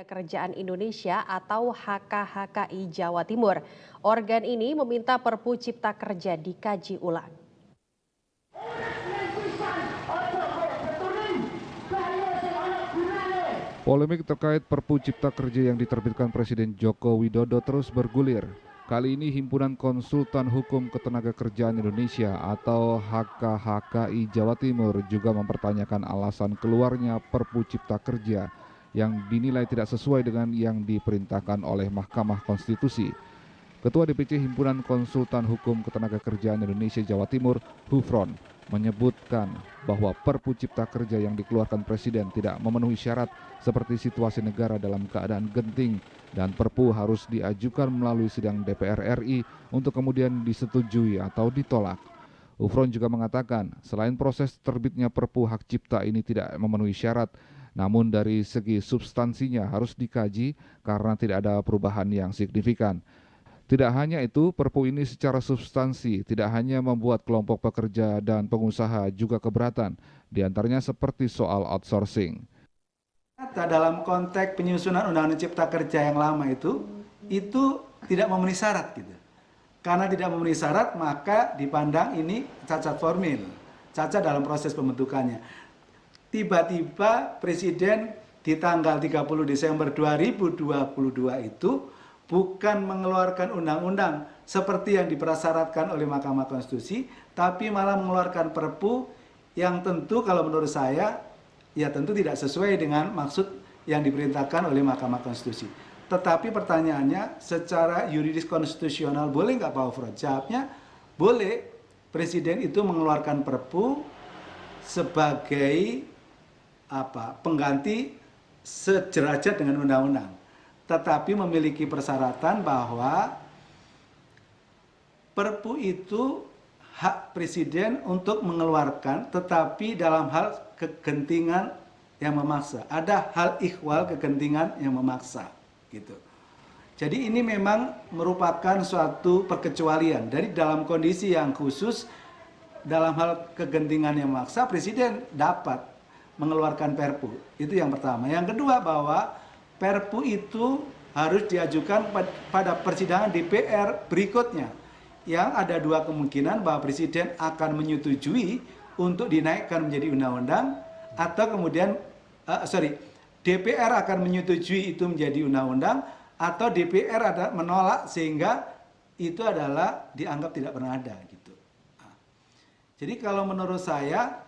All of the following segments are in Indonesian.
Kerjaan Indonesia atau HKHKI Jawa Timur. Organ ini meminta Perpu Cipta Kerja dikaji ulang. Polemik terkait Perpu Cipta Kerja yang diterbitkan Presiden Joko Widodo terus bergulir. Kali ini Himpunan Konsultan Hukum Ketenagakerjaan Indonesia atau HKHKI Jawa Timur juga mempertanyakan alasan keluarnya Perpu Cipta Kerja yang dinilai tidak sesuai dengan yang diperintahkan oleh Mahkamah Konstitusi. Ketua DPC Himpunan Konsultan Hukum Ketenagakerjaan Indonesia Jawa Timur, Hufron, menyebutkan bahwa Perpu Cipta Kerja yang dikeluarkan Presiden tidak memenuhi syarat seperti situasi negara dalam keadaan genting dan Perpu harus diajukan melalui sidang DPR RI untuk kemudian disetujui atau ditolak. Hufron juga mengatakan selain proses terbitnya Perpu Hak Cipta ini tidak memenuhi syarat, namun dari segi substansinya harus dikaji karena tidak ada perubahan yang signifikan. Tidak hanya itu, Perpu ini secara substansi tidak hanya membuat kelompok pekerja dan pengusaha juga keberatan, diantaranya seperti soal outsourcing. Dalam konteks penyusunan Undang-Undang Cipta Kerja yang lama itu tidak memenuhi syarat gitu. Karena tidak memenuhi syarat, maka dipandang ini cacat formil, cacat dalam proses pembentukannya. Tiba-tiba Presiden di tanggal 30 Desember 2022 itu bukan mengeluarkan undang-undang seperti yang dipersyaratkan oleh Mahkamah Konstitusi, tapi malah mengeluarkan Perpu yang tentu kalau menurut saya, ya tentu tidak sesuai dengan maksud yang diperintahkan oleh Mahkamah Konstitusi. Tetapi pertanyaannya, secara yuridis konstitusional boleh nggak Pak Hufron? Jawabnya, boleh. Presiden itu mengeluarkan Perpu sebagai pengganti sederajat dengan undang-undang. Tetapi memiliki persyaratan bahwa Perpu itu hak Presiden untuk mengeluarkan, tetapi dalam hal kegentingan yang memaksa. Ada hal ikhwal kegentingan yang memaksa, gitu. Jadi ini memang merupakan suatu perkecualian. Dari dalam kondisi yang khusus, dalam hal kegentingan yang memaksa, Presiden dapat mengeluarkan Perpu. Itu yang pertama. Yang kedua, bahwa Perpu itu harus diajukan pada persidangan DPR berikutnya, yang ada dua kemungkinan bahwa Presiden akan menyetujui untuk dinaikkan menjadi undang-undang, atau kemudian DPR akan menyetujui itu menjadi undang-undang, atau DPR ada menolak sehingga itu adalah dianggap tidak pernah ada gitu. Jadi kalau menurut saya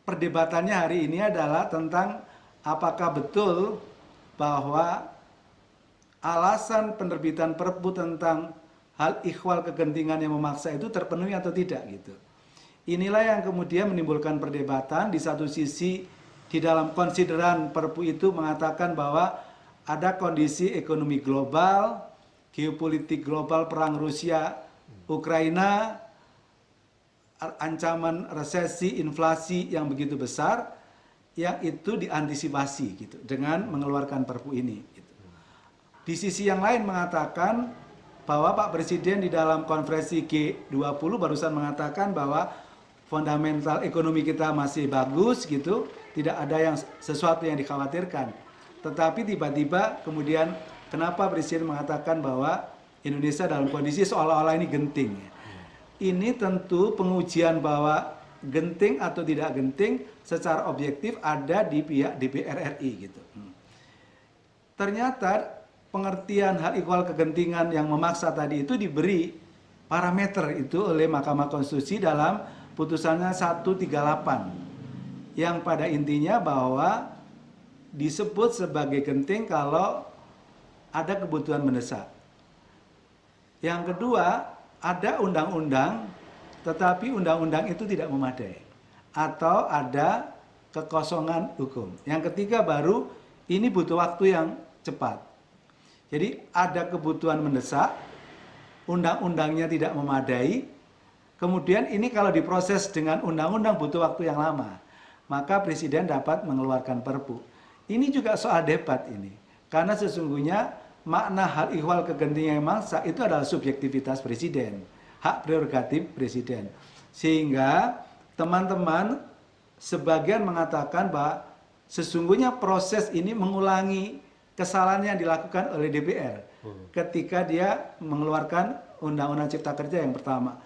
perdebatannya hari ini adalah tentang apakah betul bahwa alasan penerbitan Perpu tentang hal ikhwal kegentingan yang memaksa itu terpenuhi atau tidak gitu. Inilah yang kemudian menimbulkan perdebatan. Di satu sisi di dalam konsideran Perpu itu mengatakan bahwa ada kondisi ekonomi global, geopolitik global, perang Rusia Ukraina, ancaman resesi, inflasi yang begitu besar, yang itu diantisipasi gitu dengan mengeluarkan Perpu ini. Gitu. Di sisi yang lain mengatakan bahwa Pak Presiden di dalam konferensi G20 barusan mengatakan bahwa fundamental ekonomi kita masih bagus gitu, tidak ada yang sesuatu yang dikhawatirkan. Tetapi tiba-tiba kemudian kenapa Presiden mengatakan bahwa Indonesia dalam kondisi seolah-olah ini genting. Ini tentu pengujian bahwa genting atau tidak genting secara objektif ada di pihak DPR RI gitu. Ternyata pengertian hal ikhwal kegentingan yang memaksa tadi itu diberi parameter itu oleh Mahkamah Konstitusi dalam putusannya 138 yang pada intinya bahwa disebut sebagai genting kalau ada kebutuhan mendesak. Yang kedua, ada undang-undang tetapi undang-undang itu tidak memadai atau ada kekosongan hukum. Yang ketiga baru ini butuh waktu yang cepat. Jadi ada kebutuhan mendesak, undang-undangnya tidak memadai, kemudian ini kalau diproses dengan undang-undang butuh waktu yang lama, maka Presiden dapat mengeluarkan Perpu. Ini juga soal debat ini, karena sesungguhnya makna hal ihwal kegentingan yang maksa itu adalah subjektivitas Presiden, hak prerogatif Presiden. Sehingga teman-teman sebagian mengatakan bahwa sesungguhnya proses ini mengulangi kesalahan yang dilakukan oleh DPR ketika dia mengeluarkan Undang-Undang Cipta Kerja yang pertama.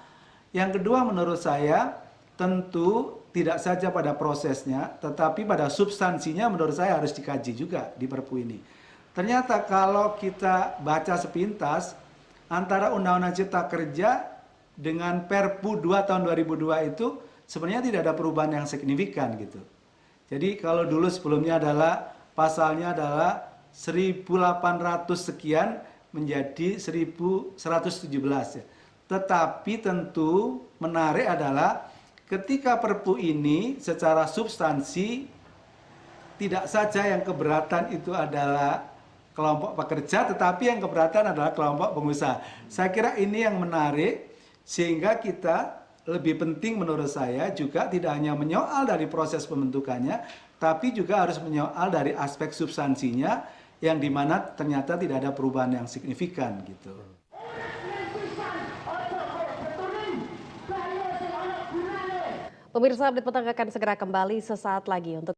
Yang kedua menurut saya tentu tidak saja pada prosesnya, tetapi pada substansinya menurut saya harus dikaji juga di Perpu ini. Ternyata kalau kita baca sepintas, antara Undang-Undang Cipta Kerja dengan Perpu 2 tahun 2002 itu sebenarnya tidak ada perubahan yang signifikan gitu. Jadi kalau dulu sebelumnya adalah pasalnya adalah 1.800 sekian menjadi 1.117 ya. Tetapi tentu menarik adalah ketika Perpu ini secara substansi tidak saja yang keberatan itu adalah kelompok pekerja, tetapi yang keberatan adalah kelompok pengusaha. Saya kira ini yang menarik, sehingga kita lebih penting menurut saya juga tidak hanya menyoal dari proses pembentukannya, tapi juga harus menyoal dari aspek substansinya, yang dimana ternyata tidak ada perubahan yang signifikan gitu. Pemirsa, update petang akan segera kembali sesaat lagi untuk